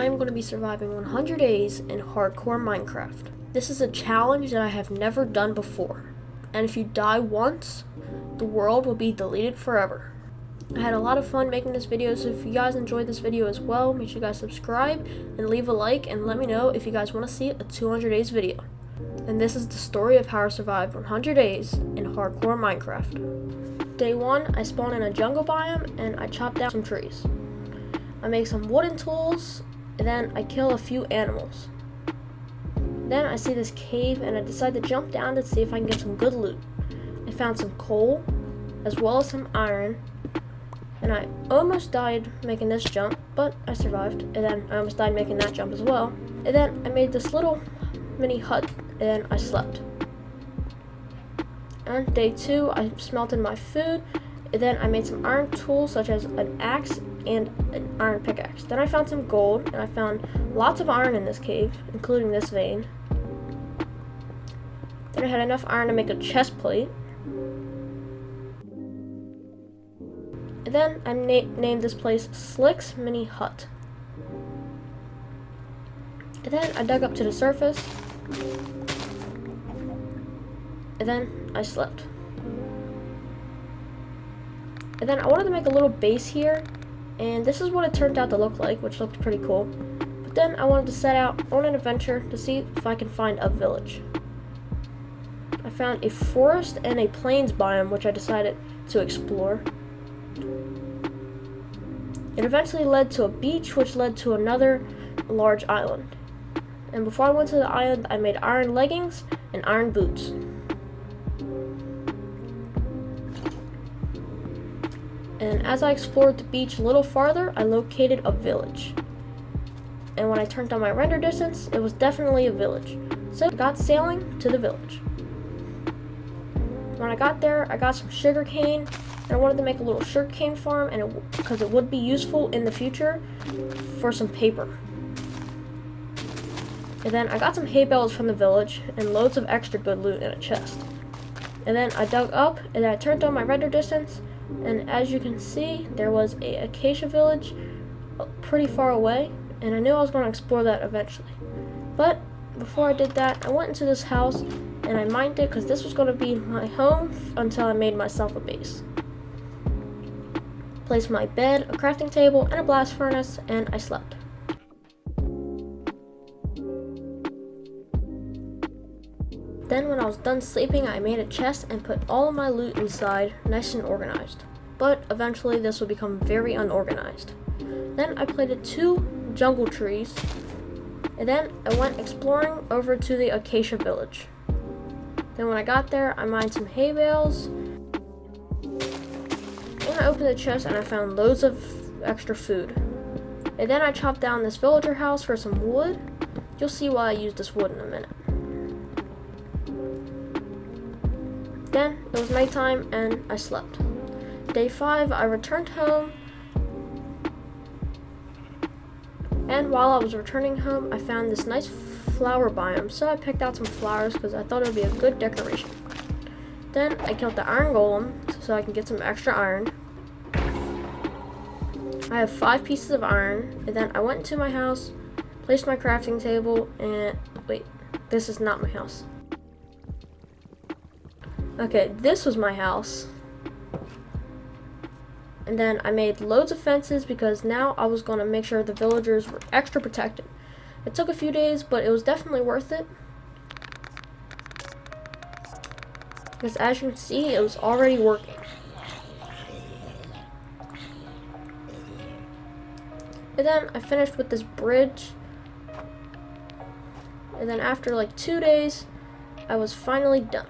I'm going to be surviving 100 days in hardcore Minecraft. This is a challenge that I have never done before, and if you die once, the world will be deleted forever. I had a lot of fun making this video, so if you guys enjoyed this video as well, make sure you guys subscribe and leave a like and let me know if you guys want to see a 200 days video. And this is the story of how I survived 100 days in hardcore Minecraft. Day 1, I spawned in a jungle biome and I chopped down some trees. I make some wooden tools, and then I kill a few animals. Then I see this cave and I decide to jump down to see if I can get some good loot. I found some coal, as well as some iron, and I almost died making this jump, but I survived, and then I almost died making that jump as well. And then I made this little mini hut, and then I slept. On day 2, I smelted my food, and then I made some iron tools such as an axe and an iron pickaxe. Then I found some gold, and I found lots of iron in this cave, including this vein. Then I had enough iron to make a chest plate. And then I named this place Slick's Mini Hut. And then I dug up to the surface. And then I slept. And then I wanted to make a little base here, and this is what it turned out to look like, which looked pretty cool. But then I wanted to set out on an adventure to see if I can find a village. I found a forest and a plains biome, which I decided to explore. It eventually led to a beach, which led to another large island. And before I went to the island, I made iron leggings and iron boots. And as I explored the beach a little farther, I located a village. And when I turned on my render distance, it was definitely a village. So I got sailing to the village. When I got there, I got some sugar cane, and I wanted to make a little sugar cane farm, and because it would be useful in the future for some paper. And then I got some hay bales from the village and loads of extra good loot in a chest. And then I dug up, and then I turned on my render distance, and as you can see, there was a acacia village pretty far away, and I knew I was going to explore that eventually. But before I did that, I went into this house and I mined it because this was going to be my home until I made myself a base. Placed my bed, a crafting table, and a blast furnace, and I slept. Then when I was done sleeping, I made a chest and put all of my loot inside, nice and organized. But eventually this would become very unorganized. Then I planted 2 jungle trees, and then I went exploring over to the acacia village. Then when I got there, I mined some hay bales, and I opened the chest and I found loads of extra food. And then I chopped down this villager house for some wood. You'll see why I used this wood in a minute. Then it was nighttime and I slept. Day 5, I returned home, and while I was returning home, I found this nice flower biome, so I picked out some flowers because I thought it would be a good decoration. Then I killed the iron golem so I can get some extra iron. I have 5 pieces of iron, and then I went into my house, placed my crafting table, and wait, this is not my house. Okay, this was my house. And then I made loads of fences because now I was going to make sure the villagers were extra protected. It took a few days, but it was definitely worth it. Because as you can see, it was already working. And then I finished with this bridge. And then after like 2 days, I was finally done.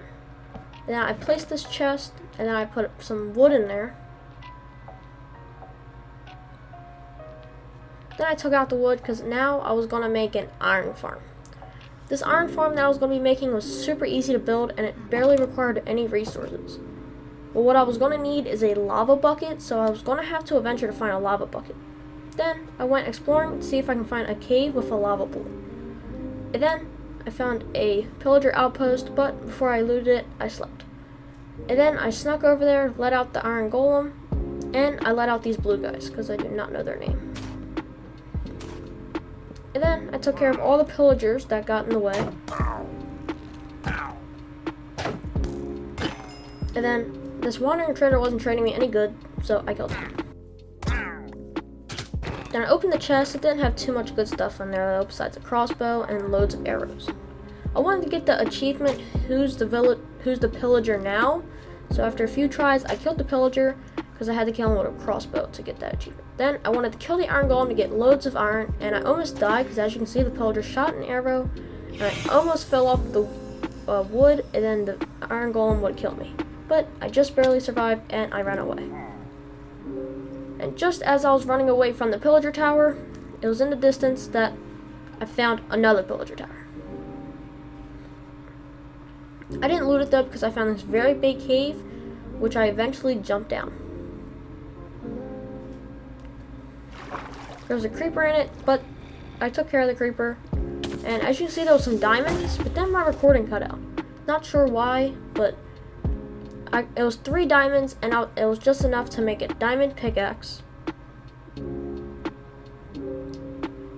And then I placed this chest, and then I put some wood in there. Then I took out the wood because now I was going to make an iron farm. This iron farm that I was going to be making was super easy to build, and it barely required any resources. But what I was going to need is a lava bucket, so I was going to have to venture to find a lava bucket. Then I went exploring to see if I can find a cave with a lava pool. And then I found a pillager outpost, but before I looted it, I slept. And then I snuck over there, let out the iron golem, and I let out these blue guys because I do not know their name. And then I took care of all the pillagers that got in the way. And then this wandering trader wasn't trading me any good, so I killed him. Then I opened the chest. It didn't have too much good stuff in there though, besides a crossbow and loads of arrows. I wanted to get the achievement, who's the pillager now? So after a few tries, I killed the pillager because I had to kill him with a crossbow to get that achievement. Then I wanted to kill the iron golem to get loads of iron, and I almost died because as you can see, the pillager shot an arrow, and I almost fell off the wood, and then the iron golem would kill me. But I just barely survived, and I ran away. And just as I was running away from the pillager tower, it was in the distance that I found another pillager tower. I didn't loot it though because I found this very big cave, which I eventually jumped down. There was a creeper in it, but I took care of the creeper. And as you can see, there was some diamonds, but then my recording cut out. Not sure why, but it was 3 diamonds, and it was just enough to make a diamond pickaxe.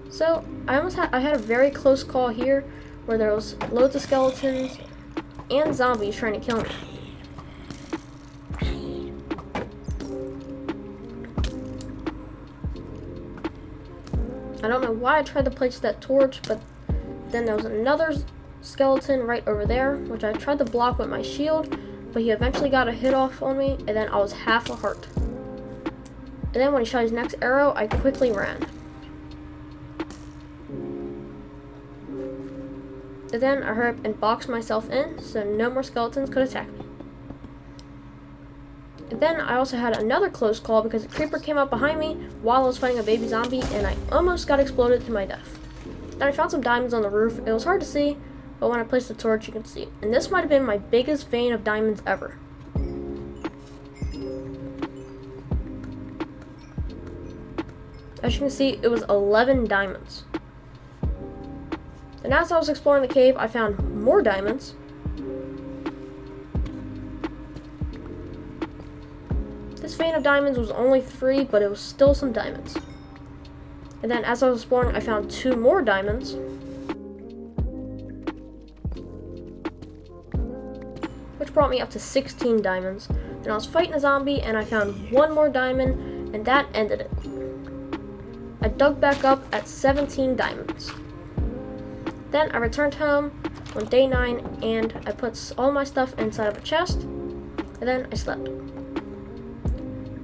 So I had a very close call here, where there was loads of skeletons and zombies trying to kill me. I don't know why I tried to place that torch, but then there was another skeleton right over there, which I tried to block with my shield, but he eventually got a hit off on me, and then I was half a heart. And then when he shot his next arrow, I quickly ran. And then I hurried up and boxed myself in, so no more skeletons could attack me. And then I also had another close call because a creeper came up behind me while I was fighting a baby zombie, and I almost got exploded to my death. Then I found some diamonds on the roof. It was hard to see, but when I placed the torch, you can see it. And this might have been my biggest vein of diamonds ever. As you can see, it was 11 diamonds. And as I was exploring the cave, I found more diamonds. This vein of diamonds was only 3, but it was still some diamonds. And then as I was exploring, I found 2 more diamonds. Which brought me up to 16 diamonds. Then I was fighting a zombie, and I found 1 more diamond, and that ended it. I dug back up at 17 diamonds. Then I returned home on day 9, and I put all my stuff inside of a chest, and then I slept.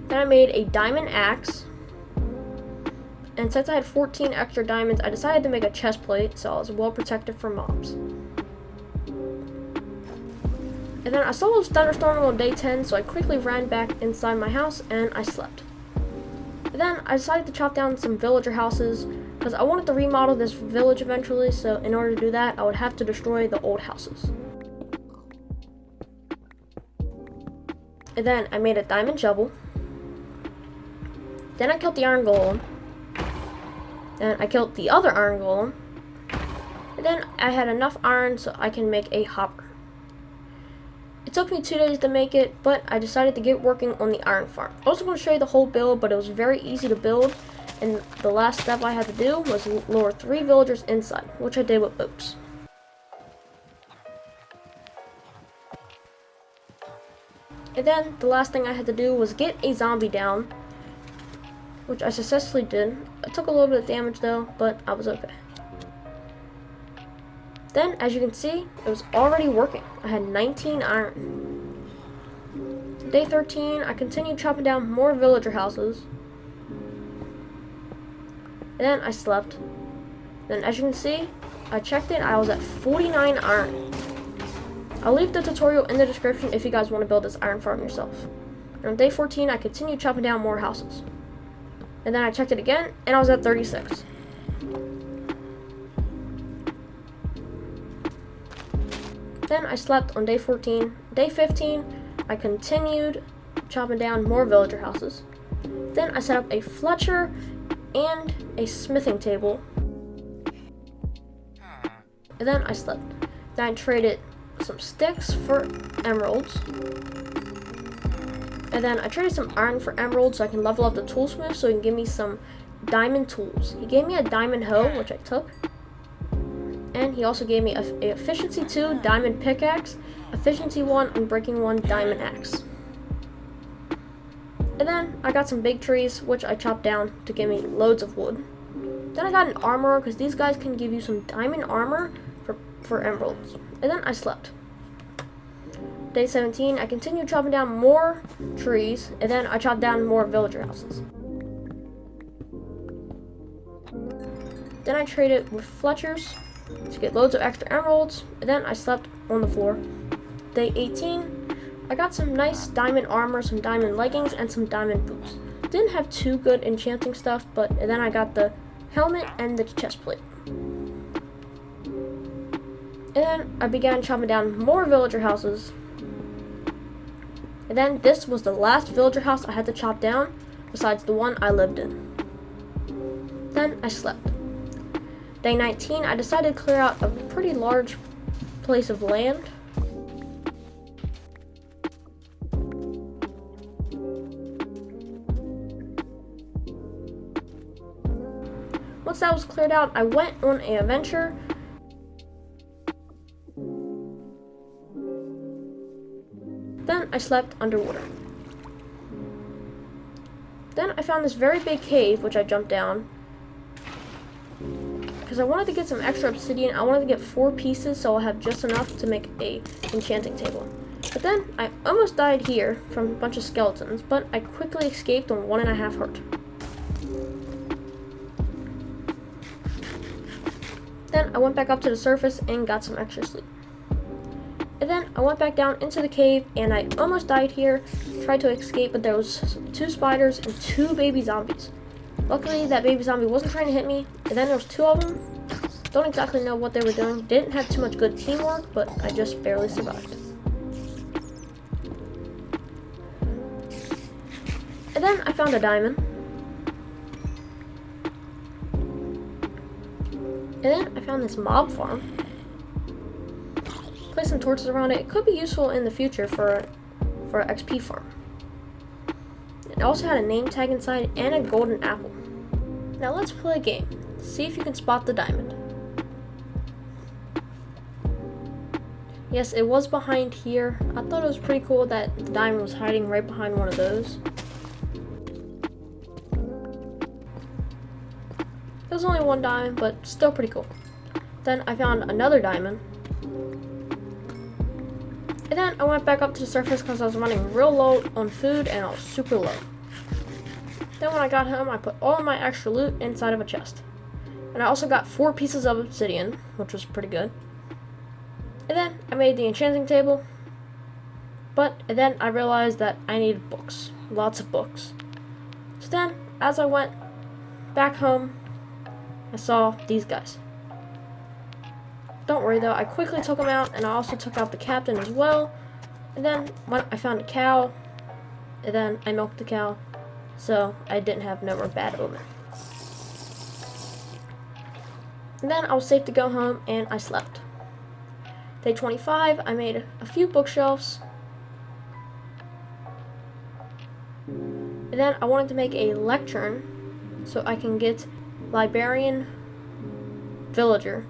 Then I made a diamond axe, and since I had 14 extra diamonds, I decided to make a chest plate so I was well protected from mobs. And then I saw it was thunderstorming on day 10, so I quickly ran back inside my house and I slept. And then I decided to chop down some villager houses because I wanted to remodel this village eventually, so in order to do that, I would have to destroy the old houses. And then I made a diamond shovel. Then I killed the iron golem. Then I killed the other iron golem. And then I had enough iron so I can make a hopper. It took me 2 days to make it, but I decided to get working on the iron farm. I was going to show you the whole build, but it was very easy to build, and the last step I had to do was lure 3 villagers inside, which I did with boats. And then the last thing I had to do was get a zombie down, which I successfully did. It took a little bit of damage though, but I was okay. Then, as you can see, it was already working. I had 19 iron. Day 13, I continued chopping down more villager houses. And then I slept. Then, as you can see, I checked it, I was at 49 iron. I'll leave the tutorial in the description if you guys want to build this iron farm yourself. And on day 14, I continued chopping down more houses. And then I checked it again, and I was at 36. Then I slept on day 14. Day 15, I continued chopping down more villager houses. Then I set up a Fletcher and a smithing table. And then I slept. Then I traded some sticks for emeralds. And then I traded some iron for emeralds so I can level up the toolsmith so he can give me some diamond tools. He gave me a diamond hoe, which I took. And he also gave me a efficiency 2 diamond pickaxe, efficiency 1 unbreaking 1 diamond axe. And then I got some big trees, which I chopped down to give me loads of wood. Then I got an armorer, because these guys can give you some diamond armor for emeralds. And then I slept. Day 17, I continued chopping down more trees, and then I chopped down more villager houses. Then I traded with Fletchers to get loads of extra emeralds, and then I slept on the floor. Day 18, I got some nice diamond armor, some diamond leggings, and some diamond boots. Didn't have too good enchanting stuff, but then I got the helmet and the chest plate. And then I began chopping down more villager houses. And then this was the last villager house I had to chop down, besides the one I lived in. Then I slept. Day 19, I decided to clear out a pretty large place of land. Once that was cleared out, I went on an adventure. Then I slept underwater. Then I found this very big cave, which I jumped down. Because I wanted to get some extra obsidian. I wanted to get 4 pieces, so I'll have just enough to make a enchanting table. But then I almost died here from a bunch of skeletons, but I quickly escaped on 1.5 heart. Then I went back up to the surface and got some extra sleep. And then I went back down into the cave, and I almost died here. Tried to escape, but there was 2 spiders and 2 baby zombies. Luckily, that baby zombie wasn't trying to hit me, and then there was 2 of them. Don't exactly know what they were doing. Didn't have too much good teamwork, but I just barely survived. And then I found a diamond. And then I found this mob farm. Place some torches around it. It could be useful in the future for an XP farm. It also had a name tag inside and a golden apple. Now let's play a game. See if you can spot the diamond. Yes, it was behind here. I thought it was pretty cool that the diamond was hiding right behind one of those. It was only 1 diamond, but still pretty cool. Then I found another diamond. And then I went back up to the surface because I was running real low on food and I was super low. Then when I got home, I put all of my extra loot inside of a chest. And I also got 4 pieces of obsidian, which was pretty good. And then I made the enchanting table. But then I realized that I needed books. Lots of books. So then, as I went back home, I saw these guys. Don't worry though, I quickly took them out, and I also took out the captain as well. And then when I found a cow, and then I milked the cow, so I didn't have no more bad omen. And then I was safe to go home, and I slept. Day 25, I made a few bookshelves. And then I wanted to make a lectern, so I can get librarian villager.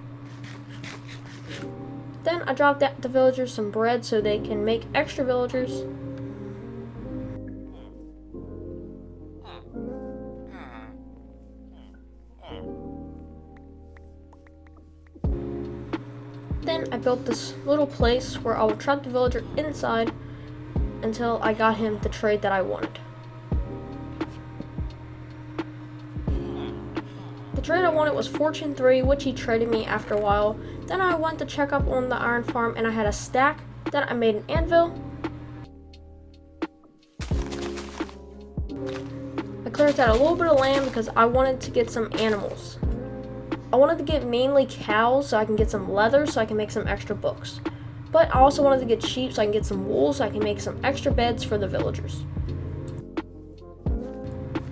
Then I dropped the villagers some bread so they can make extra villagers. Then I built this little place where I would trap the villager inside until I got him the trade that I wanted. The trade I wanted was Fortune 3, which he traded me after a while. Then I went to check up on the iron farm and I had a stack. Then I made an anvil. I cleared out a little bit of land because I wanted to get some animals. I wanted to get mainly cows so I can get some leather so I can make some extra books. But I also wanted to get sheep so I can get some wool so I can make some extra beds for the villagers.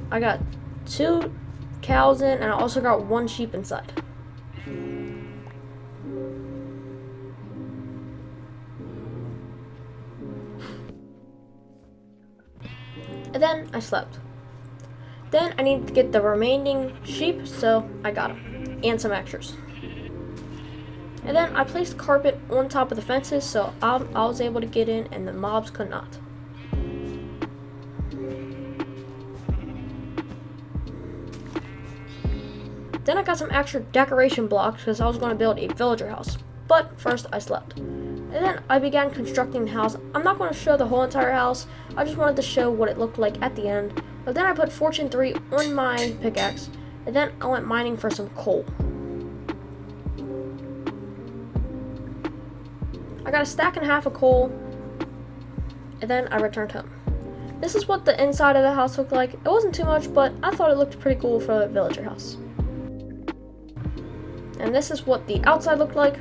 I got 2 cows in, and I also got 1 sheep inside. And then I slept. Then I needed to get the remaining sheep, so I got them, and some extras. And then I placed carpet on top of the fences, so I was able to get in and the mobs could not. Then I got some extra decoration blocks because I was going to build a villager house. But first I slept. And then I began constructing the house. I'm not going to show the whole entire house. I just wanted to show what it looked like at the end. But then I put Fortune 3 on my pickaxe. And then I went mining for some coal. I got a stack and a half of coal. And then I returned home. This is what the inside of the house looked like. It wasn't too much, but I thought it looked pretty cool for a villager house. And this is what the outside looked like.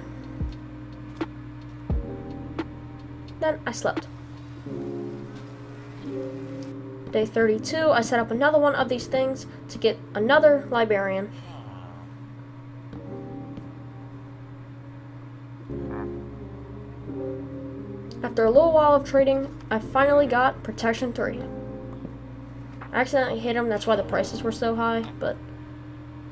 Then I slept. Day 32, I set up another one of these things to get another librarian. After a little while of trading, I finally got Protection 3. I accidentally hit him, that's why the prices were so high, but...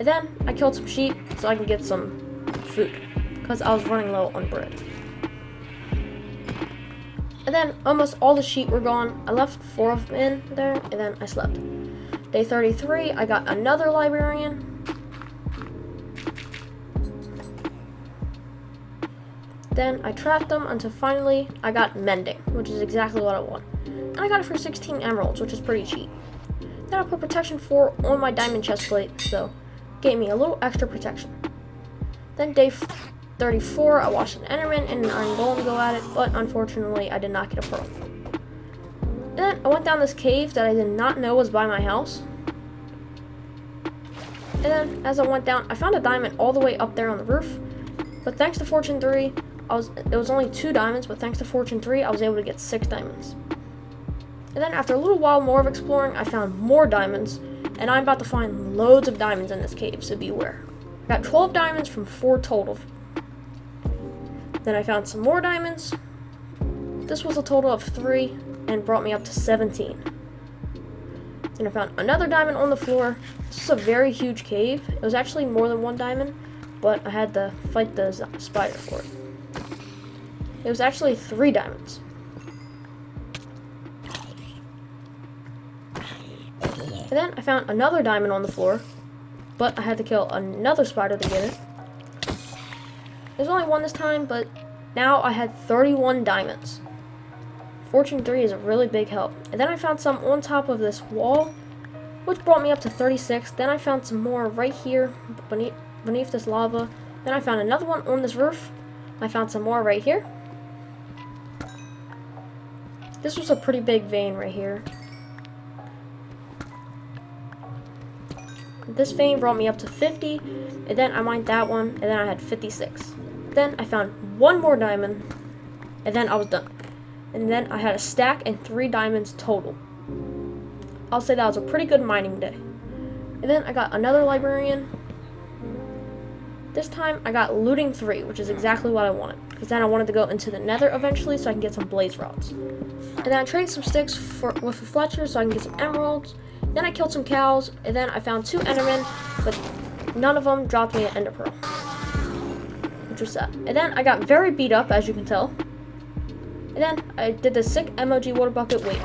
And then I killed some sheep so I can get some food, because I was running low on bread. And then almost all the sheep were gone. I left 4 of them in there, and then I slept. Day 33, I got another librarian. Then I trapped them until finally I got mending, which is exactly what I want. And I got it for 16 emeralds, which is pretty cheap. Then I put protection 4 on my diamond chest plate, so gave me a little extra protection. Then day 34, I watched an enderman and an iron golem go at it, but unfortunately I did not get a pearl. Then I went down this cave that I did not know was by my house. And then as I went down, I found a diamond all the way up there on the roof. But thanks to Fortune 3, it was only 2 diamonds, but thanks to Fortune 3, I was able to get 6 diamonds. And then after a little while more of exploring, I found more diamonds, and I'm about to find loads of diamonds in this cave, so beware. I got 12 diamonds from 4 total. Then I found some more diamonds. This was a total of 3, and brought me up to 17. Then I found another diamond on the floor. This is a very huge cave. It was actually more than 1 diamond, but I had to fight the spider for it. It was actually 3 diamonds. And then I found another diamond on the floor, but I had to kill another spider to get it. There's only 1 this time, but now I had 31 diamonds. Fortune 3 is a really big help. And then I found some on top of this wall, which brought me up to 36. Then I found some more right here beneath this lava. Then I found another one on this roof. I found some more right here. This was a pretty big vein right here. This vein brought me up to 50, and then I mined that one, and then I had 56. Then I found 1 more diamond, and then I was done. And then I had a stack and 3 diamonds total. I'll say that was a pretty good mining day. And then I got another librarian. This time I got looting 3, which is exactly what I wanted, because then I wanted to go into the Nether eventually so I can get some blaze rods. And then I traded some sticks with a Fletcher so I can get some emeralds. Then I killed some cows, and then I found 2 endermen, but none of them dropped me an ender pearl, which was sad. And then I got very beat up, as you can tell. And then I did the sick emoji water bucket. Wait.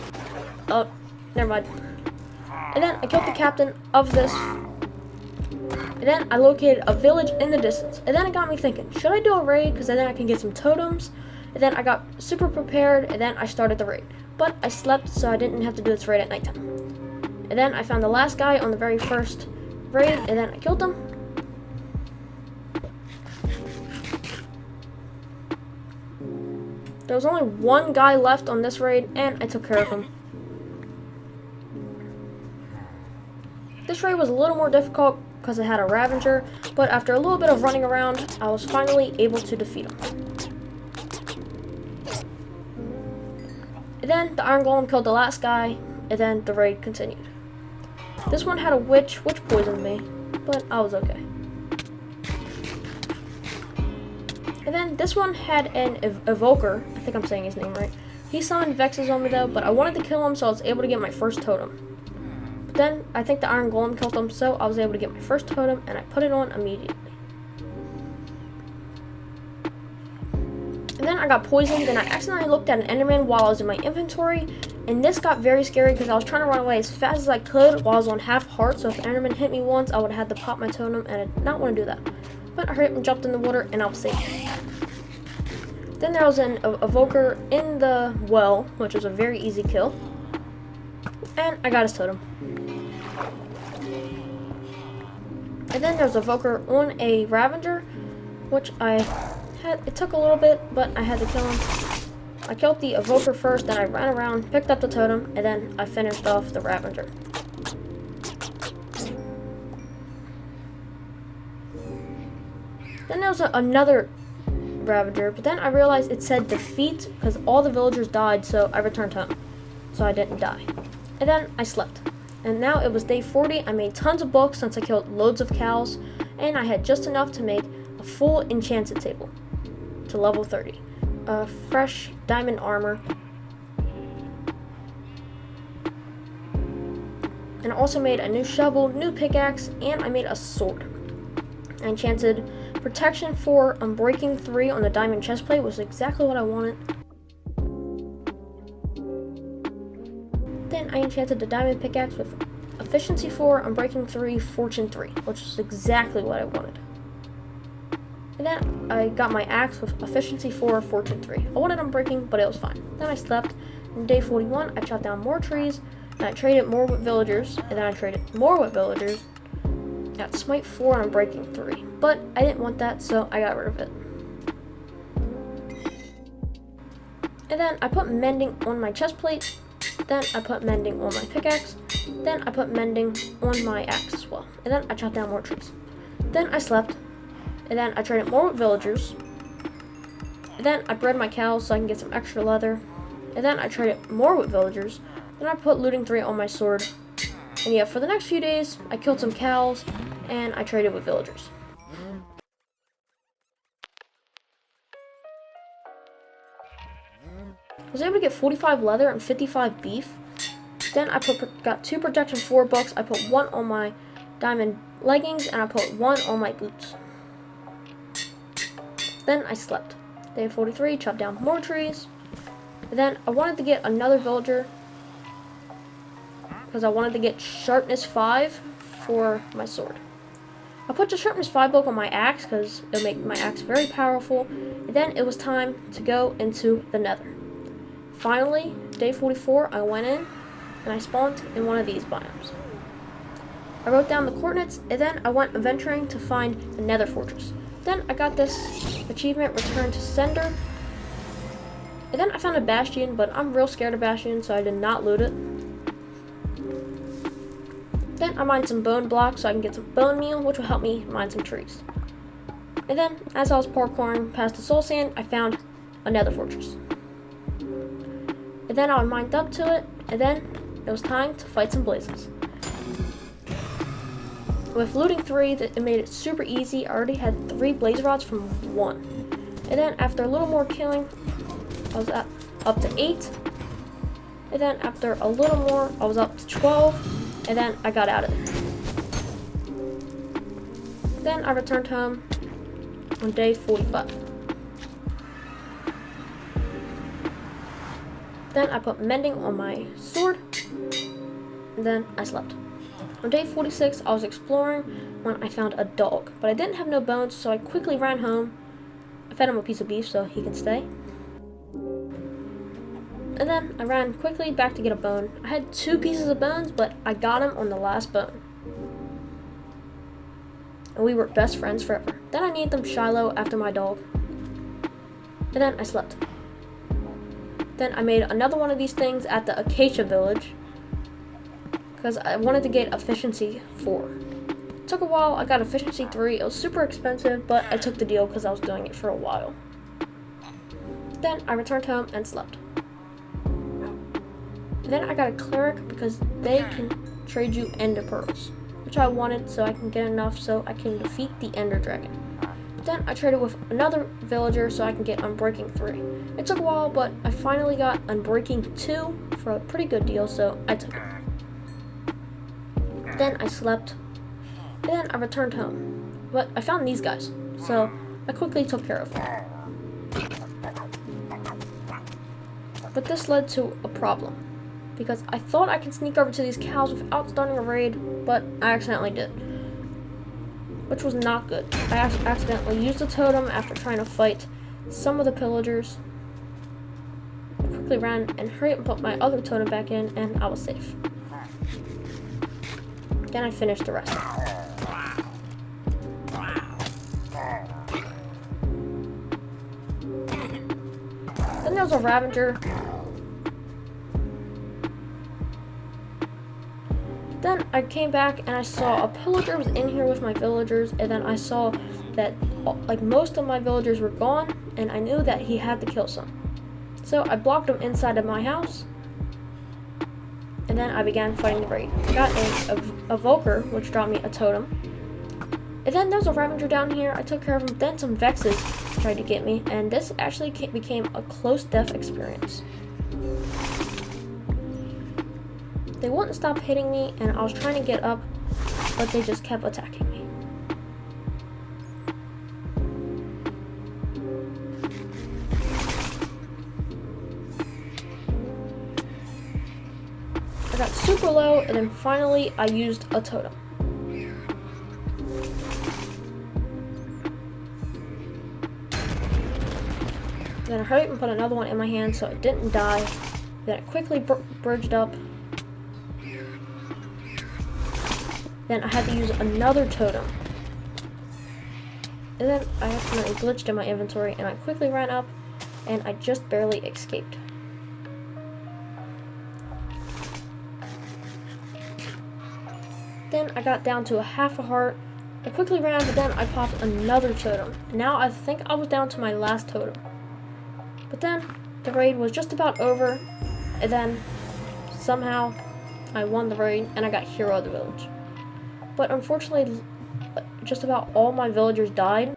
Oh, never mind. And then I killed the captain of this. And then I located a village in the distance. And then it got me thinking, should I do a raid? Because then I can get some totems. And then I got super prepared, and then I started the raid. But I slept, so I didn't have to do this raid at nighttime. And then I found the last guy on the very first raid, and then I killed him. There was only 1 guy left on this raid, and I took care of him. This raid was a little more difficult because it had a Ravager, but after a little bit of running around, I was finally able to defeat him. And then the Iron Golem killed the last guy, and then the raid continued. This one had a witch, which poisoned me, but I was okay. And then this one had an evoker. I think I'm saying his name right. He summoned Vexes on me though, but I wanted to kill him, so I was able to get my first totem. But Then I think the iron golem killed him, so I was able to get my first totem, and I put it on immediately. And then I got poisoned, and I accidentally looked at an enderman while I was in my inventory, and this got very scary because I was trying to run away as fast as I could while I was on half heart, so if an enderman hit me once, I would have had to pop my totem, and I did not want to do that. But I hurried up and jumped in the water, and I was safe. Then there was an evoker in the well, which was a very easy kill, and I got his totem. And then there's a evoker on a Ravager, which it took a little bit, but I had to kill him. I killed the evoker first, then I ran around, picked up the totem, and then I finished off the Ravager. Then there was another Ravager, but then I realized it said defeat because all the villagers died, so I returned home. So I didn't die. And then I slept. And now it was day 40. I made tons of books since I killed loads of cows, and I had just enough to make a full enchanted table to level 30. Fresh diamond armor. And I also made a new shovel, new pickaxe, and I made a sword. I enchanted protection for Unbreaking 3 on the diamond chestplate, which is exactly what I wanted. Then I enchanted the diamond pickaxe with efficiency 4, Unbreaking 3, fortune 3, which is exactly what I wanted. And then I got my axe with efficiency 4, fortune 3. I wanted Unbreaking, but it was fine. Then I slept. On day 41, I chopped down more trees, and I traded more with villagers, and then I traded more with villagers. Got smite 4 and Unbreaking 3, but I didn't want that, so I got rid of it. And then I put mending on my chest plate. Then I put mending on my pickaxe. Then I put mending on my axe as well. And then I chopped down more trees. Then I slept. And then I traded more with villagers. And then I bred my cows so I can get some extra leather. And then I traded more with villagers. Then I put looting 3 on my sword. And yeah, for the next few days, I killed some cows and I traded with villagers. I was able to get 45 leather and 55 beef. Then I got 2 protection 4 books. I put 1 on my diamond leggings and I put 1 on my boots. Then I slept. Day 43, chopped down more trees. And then I wanted to get another villager because I wanted to get sharpness 5 for my sword. I put the sharpness 5 book on my axe because it'll make my axe very powerful. And then it was time to go into the Nether. Finally, day 44, I went in and I spawned in one of these biomes. I wrote down the coordinates and then I went adventuring to find the Nether fortress. Then I got this achievement, Return to Sender. And then I found a bastion, but I'm real scared of bastions, so I did not loot it. Then I mined some bone blocks so I can get some bone meal, which will help me mine some trees. And then, as I was parkouring past the soul sand, I found a Nether fortress. And then I mined up to it, and then it was time to fight some blazes. With looting 3, it made it super easy. I already had 3 blaze rods from 1. And then after a little more killing, I was up to 8. And then after a little more, I was up to 12. And then I got out of there. Then I returned home on day 45. Then I put mending on my sword. And then I slept. On day 46, I was exploring when I found a dog, but I didn't have no bones, so I quickly ran home. I fed him a piece of beef so he can stay. And then I ran quickly back to get a bone. I had 2 pieces of bones, but I got him on the last bone. And we were best friends forever. Then I named him Shiloh after my dog. And then I slept. Then I made another one of these things at the Acacia village, because I wanted to get efficiency 4. It took a while. I got efficiency 3. It was super expensive, but I took the deal because I was doing it for a while. Then I returned home and slept. And then I got a cleric because they can trade you ender pearls, which I wanted so I can get enough so I can defeat the ender dragon. Then I traded with another villager so I can get Unbreaking 3. It took a while, but I finally got Unbreaking 2 for a pretty good deal, so I took it. Then I slept, and then I returned home. But I found these guys, so I quickly took care of them. But this led to a problem, because I thought I could sneak over to these cows without starting a raid, but I accidentally did. Which was not good. I accidentally used a totem after trying to fight some of the pillagers. I quickly ran and hurried and put my other totem back in, and I was safe. Then I finished the rest. Then there was a Ravager. Then I came back and I saw a pillager was in here with my villagers, and then I saw that like most of my villagers were gone, and I knew that he had to kill some. So I blocked him inside of my house, and then I began fighting the raid. I got a Volker, which dropped me a totem. And then there was a Ravager down here. I took care of him. Then some Vexes tried to get me, and this actually became a close death experience. They wouldn't stop hitting me, and I was trying to get up, but they just kept attacking me. I got super low, and then finally I used a totem. Then I hurried and put another one in my hand so it didn't die. Then I quickly bridged up. Then I had to use another totem. And then I accidentally glitched in my inventory, and I quickly ran up, and I just barely escaped. Then I got down to a half a heart. I quickly ran, but then I popped another totem. Now I think I was down to my last totem. But then the raid was just about over, and then somehow I won the raid, and I got hero of the village. But unfortunately, just about all my villagers died.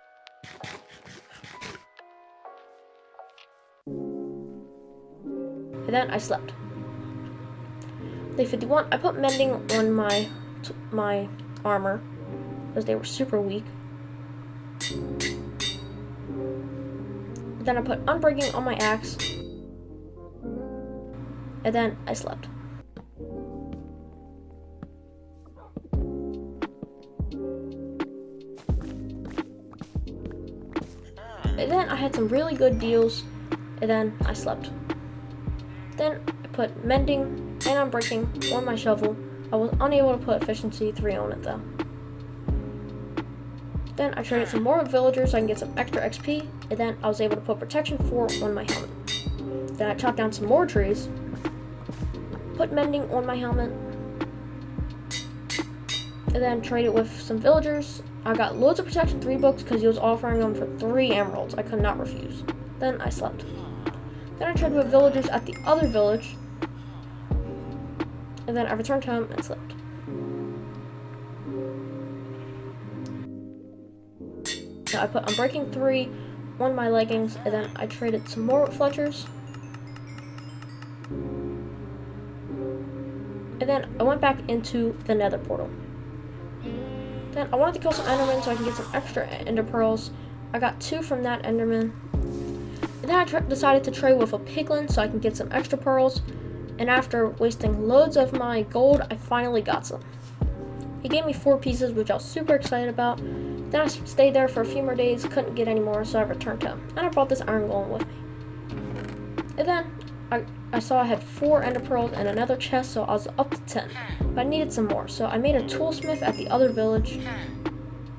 And then I slept. Day 51, I put mending on my armor, because they were super weak. Then I put unbreaking on my axe. And then I slept. And then I had some really good deals, and then I slept. Then I put mending and unbreaking on my shovel. I was unable to put efficiency 3 on it though. Then I traded some more villagers so I can get some extra XP, and then I was able to put protection 4 on my helmet. Then I chopped down some more trees, put mending on my helmet, and then traded with some villagers. I got loads of protection 3 books because he was offering them for 3 emeralds. I could not refuse. Then I slept. Then I traded with villagers at the other village, and then I returned home and slept. I put unbreaking 3 on my leggings, and then I traded some more with Fletchers. And then I went back into the Nether portal. Then I wanted to kill some Endermen so I can get some extra Ender Pearls. I got 2 from that Enderman. And then I decided to trade with a Piglin so I can get some extra pearls. And after wasting loads of my gold, I finally got some. He gave me 4 pieces, which I was super excited about. Then I stayed there for a few more days, couldn't get any more, so I returned home. And I brought this iron golem with me. And then I saw I had 4 ender pearls and another chest, so I was up to 10. But I needed some more, so I made a toolsmith at the other village.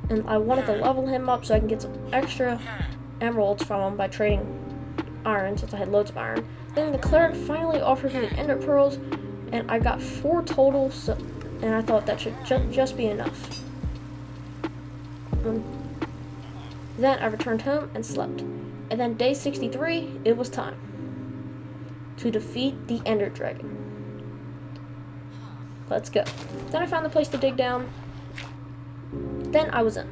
And I wanted to level him up so I can get some extra emeralds from him by trading iron, since I had loads of iron. Then the cleric finally offered me ender pearls, and I got 4 total, and I thought that should just be enough. Then I returned home and slept. And then day 63, it was time to defeat the Ender Dragon. Let's go. Then I found the place to dig down. Then I was in.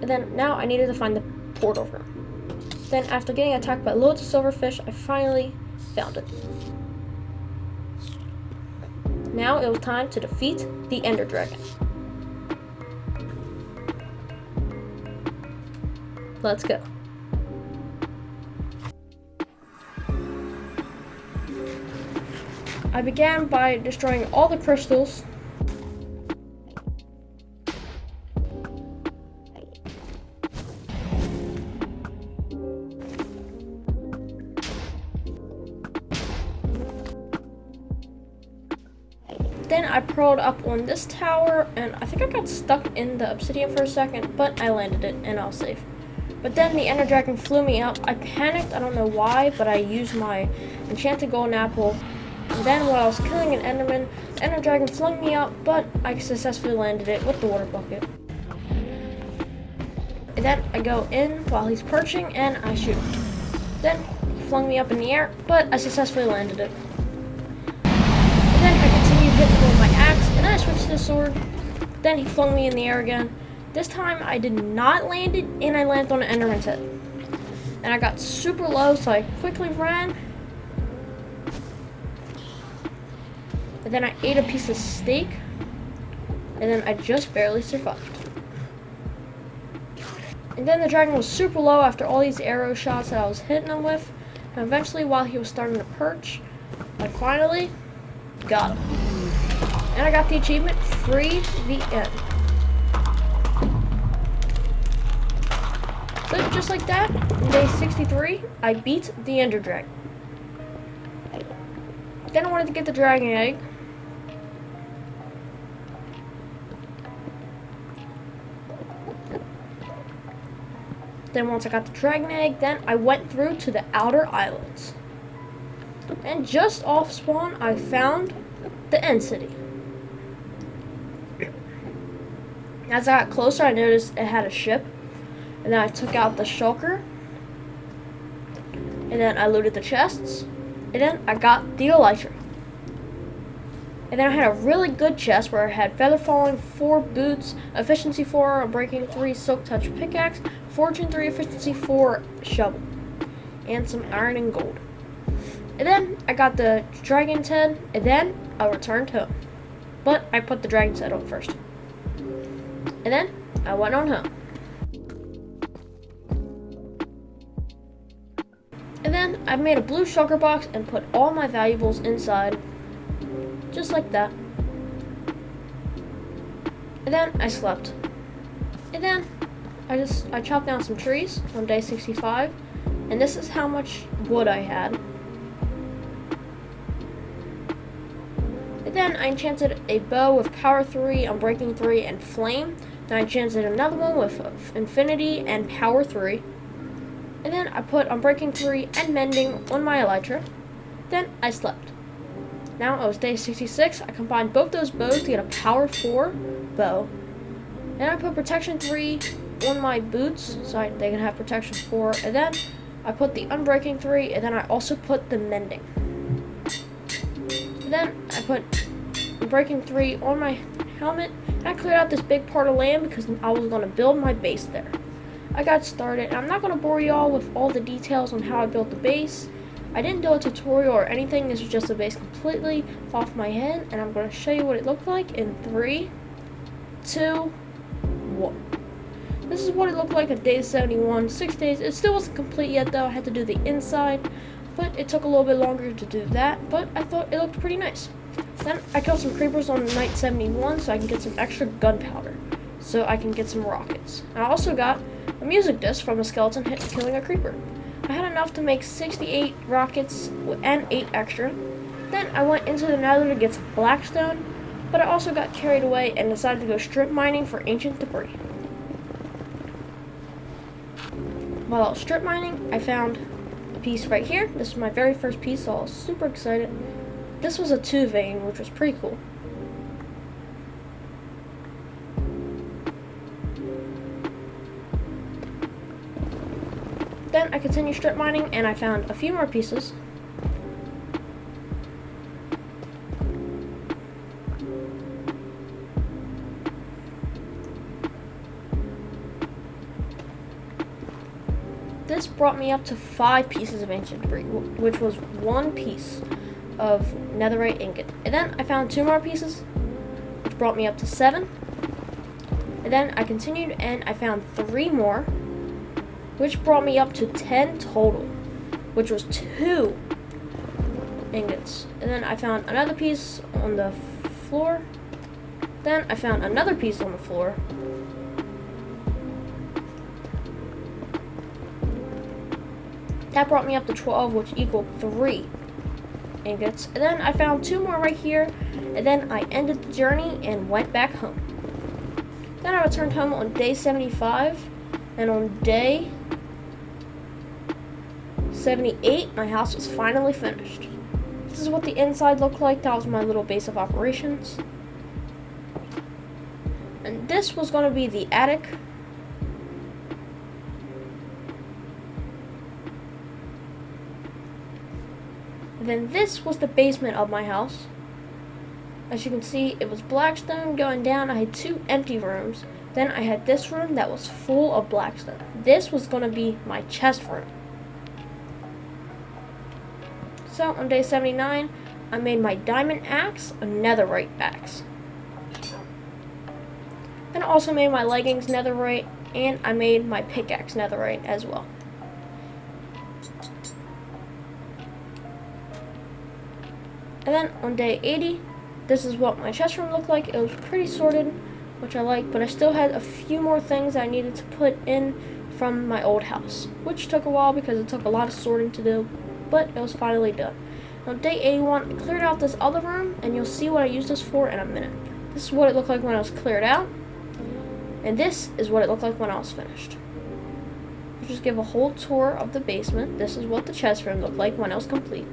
And then now I needed to find the portal room. Then after getting attacked by loads of silverfish, I finally found it. Now it was time to defeat the Ender Dragon. Let's go. I began by destroying all the crystals. Then I pearled up on this tower, and I think I got stuck in the obsidian for a second, but I landed it, and I was safe. But then the Ender Dragon flew me up. I panicked, I don't know why, but I used my enchanted golden apple. And then while I was killing an Enderman, the Ender Dragon flung me up, but I successfully landed it with the water bucket. And then I go in while he's perching, and I shoot. Then he flung me up in the air, but I successfully landed it. And then I continued hitting him with my axe, and then I switched to the sword. Then he flung me in the air again. This time I did not land it, and I landed on an Enderman's head. And I got super low, so I quickly ran. And then I ate a piece of steak, and then I just barely survived. And then the dragon was super low after all these arrow shots that I was hitting him with. And eventually, while he was starting to perch, I finally got him. And I got the achievement, Free the End. So just like that, on day 63, I beat the Ender Dragon. Then I wanted to get the dragon egg. Then once I got the dragon egg, then I went through to the outer islands. And just off spawn, I found the end city. As I got closer, I noticed it had a ship. And then I took out the shulker. And then I looted the chests. And then I got the elytra. And then I had a really good chest where I had feather falling, 4 boots, efficiency 4, breaking 3, silk touch pickaxe, fortune 3, efficiency 4, shovel, and some iron and gold. And then I got the dragon's head, and then I returned home. But I put the dragon's head on first. And then I went on home. And then I made a blue shulker box and put all my valuables inside. Just like that. And then I slept. And then I chopped down some trees on day 65. And this is how much wood I had. And then I enchanted a bow with power 3, unbreaking 3, and flame. Then I enchanted another one with infinity and power 3. And then I put unbreaking 3 and mending on my elytra. Then I slept. Now it was day 66. I combined both those bows to get a power 4 bow. Then I put protection 3 on my boots so they can have protection 4. And then I put the unbreaking 3, and then I also put the mending. And then I put unbreaking 3 on my helmet. And I cleared out this big part of land because I was going to build my base there. I got started, and I'm not going to bore you all with all the details on how I built the base. I didn't do a tutorial or anything. This was just a base completely off my head, and I'm going to show you what it looked like in 3, 2, 1. This is what it looked like at day 71, 6 days. It still wasn't complete yet though. I had to do the inside, but it took a little bit longer to do that, but I thought it looked pretty nice. Then I killed some creepers on night 71 so I can get some extra gunpowder, so I can get some rockets. I also got a music disc from a skeleton killing a creeper. I had enough to make 68 rockets and 8 extra. Then I went into the Nether to get some blackstone, but I also got carried away and decided to go strip mining for ancient debris. While I was strip mining, I found a piece right here. This is my very first piece, so I was super excited. This was a 2 vein, which was pretty cool. Then I continued strip mining, and I found a few more pieces. This brought me up to 5 pieces of ancient debris, which was 1 piece. of netherite ingot. And then I found 2 more pieces, which brought me up to 7. And then I continued and I found 3 more, which brought me up to 10 total, which was 2 ingots. And then I found another piece on the floor. Then I found another piece on the floor. That brought me up to 12, which equaled 3 ingots. And then I found 2 more right here. And then I ended the journey and went back home. Then I returned home on day 75. And on day 78, my house was finally finished. This is what the inside looked like. That was my little base of operations. And this was going to be the attic. And then this was the basement of my house. As you can see, it was blackstone going down. I had 2 empty rooms. Then I had this room that was full of blackstone. This was going to be my chest room. So on day 79, I made my diamond axe a netherite axe. Then I also made my leggings netherite, and I made my pickaxe netherite as well. And then on day 80, this is what my chest room looked like. It was pretty sorted, which I like, but I still had a few more things I needed to put in from my old house, which took a while because it took a lot of sorting to do, but it was finally done. On day 81, I cleared out this other room, and you'll see what I used this for in a minute. This is what it looked like when I was cleared out, and this is what it looked like when I was finished. I'll just give a whole tour of the basement. This is what the chest room looked like when it was complete.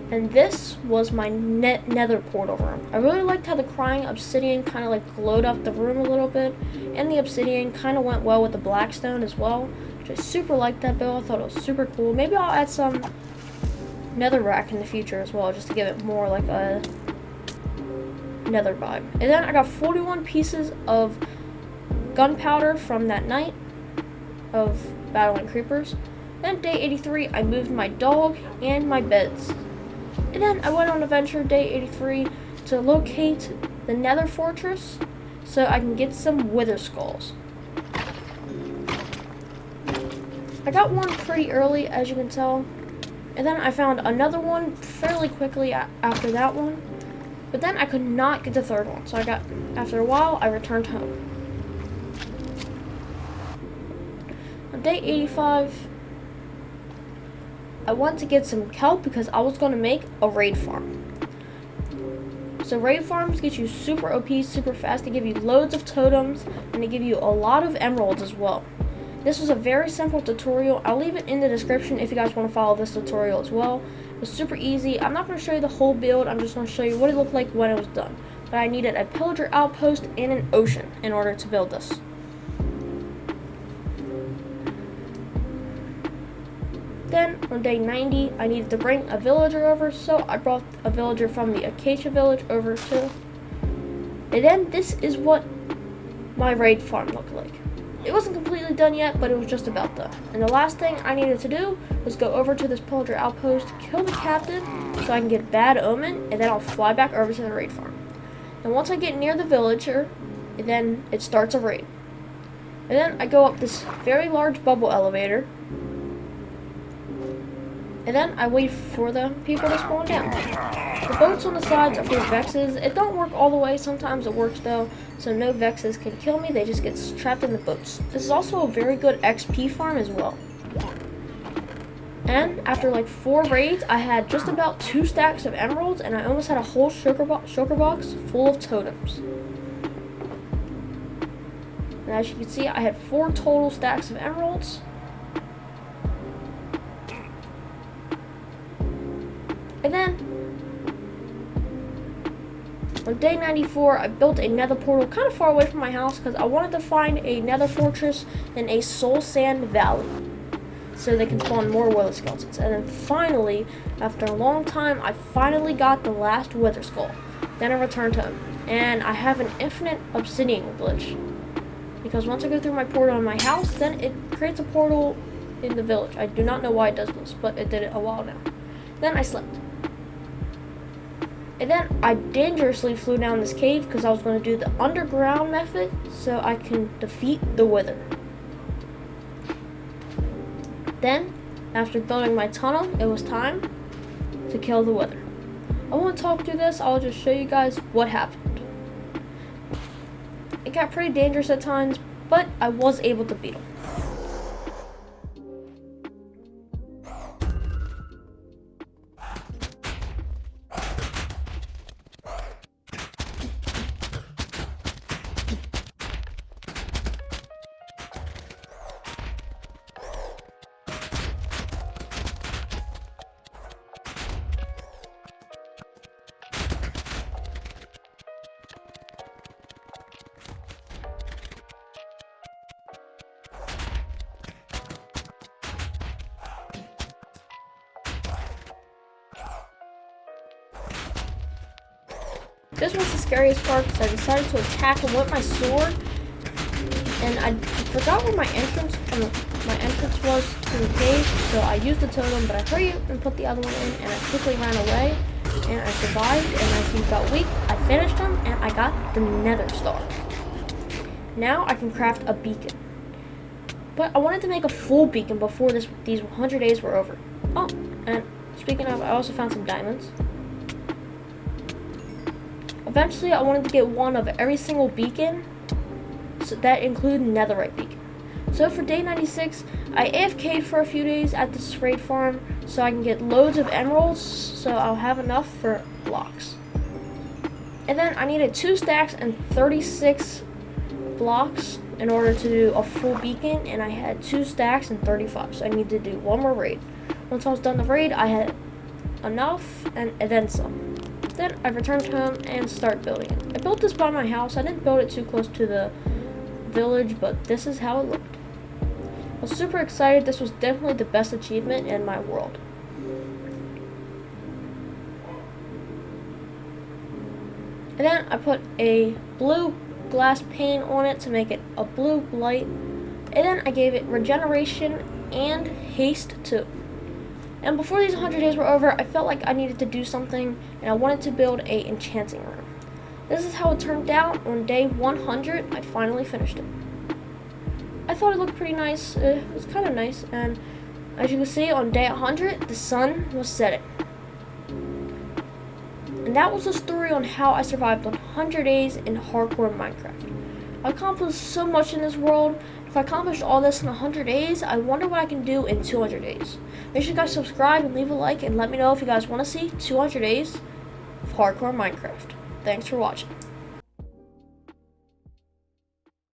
And this was my nether portal room. I really liked how the crying obsidian kind of like glowed up the room a little bit. And the obsidian kind of went well with the blackstone as well. Which I super liked that build. I thought it was super cool. Maybe I'll add some nether rack in the future as well, just to give it more like a nether vibe. And then I got 41 pieces of gunpowder from that night of battling creepers. Then day 83, I moved my dog and my beds. And then I went on a venture day 83 to locate the nether fortress so I can get some wither skulls. I got one pretty early, as you can tell, and then I found another one fairly quickly after that one, but then I could not get the third one, so after a while I returned home. On day 85, I went to get some kelp because I was going to make a raid farm. So raid farms get you super OP, super fast. They give you loads of totems, and they give you a lot of emeralds as well. This was a very simple tutorial. I'll leave it in the description if you guys want to follow this tutorial as well. It was super easy. I'm not going to show you the whole build. I'm just going to show you what it looked like when it was done. But I needed a pillager outpost and an ocean in order to build this. Then, on day 90, I needed to bring a villager over, so I brought a villager from the Acacia village over too. And then, this is what my raid farm looked like. It wasn't completely done yet, but it was just about done. And the last thing I needed to do was go over to this pillager outpost, kill the captain, so I can get bad omen, and then I'll fly back over to the raid farm. And once I get near the villager, then it starts a raid. And then I go up this very large bubble elevator, and then I wait for the people to spawn down. The boats on the sides are for vexes. It don't work all the way. Sometimes it works though, so no vexes can kill me. They just get trapped in the boats. This is also a very good XP farm as well. And after like 4 raids, I had just about 2 stacks of emeralds, and I almost had a whole shulker box full of totems. And as you can see, I had 4 total stacks of emeralds. And then, on day 94, I built a nether portal kind of far away from my house because I wanted to find a nether fortress in a soul sand valley so they can spawn more wither skeletons. And then finally, after a long time, I finally got the last wither skull. Then I returned home. And I have an infinite obsidian glitch, because once I go through my portal in my house, then it creates a portal in the village. I do not know why it does this, but it did it a while now. Then I slept. And then I dangerously flew down this cave because I was going to do the underground method so I can defeat the Wither. Then, after building my tunnel, it was time to kill the Wither. I won't talk through this, I'll just show you guys what happened. It got pretty dangerous at times, but I was able to beat him. This was the scariest part because I decided to attack him with my sword, and I forgot where my entrance was to the cave, so I used the totem, but I hurried and put the other one in, and I quickly ran away, and I survived, and as he got weak, I finished him, and I got the Nether star. Now I can craft a beacon. But I wanted to make a full beacon before these 100 days were over. Oh, and speaking of, I also found some diamonds. Eventually, I wanted to get one of every single beacon, so that included netherite beacon. So for day 96, I AFK'd for a few days at this raid farm so I can get loads of emeralds, so I'll have enough for blocks. And then I needed 2 stacks and 36 blocks in order to do a full beacon, and I had 2 stacks and 35, so I needed to do one more raid. Once I was done the raid, I had enough and then some. Then I returned home and started building it. I built this by my house. I didn't build it too close to the village, but this is how it looked. I was super excited. This was definitely the best achievement in my world. And then I put a blue glass pane on it to make it a blue light. And then I gave it regeneration and haste too. And before these 100 days were over, I felt like I needed to do something, and I wanted to build a enchanting room. This is how it turned out. On day 100, I finally finished it. I thought it looked pretty nice. It was kind of nice, and as you can see, on day 100, the sun was setting. And that was the story on how I survived 100 days in hardcore Minecraft. I accomplished so much in this world. If I accomplished all this in 100 days, I wonder what I can do in 200 days. Make sure you guys subscribe and leave a like, and let me know if you guys want to see 200 days of hardcore Minecraft. Thanks for watching.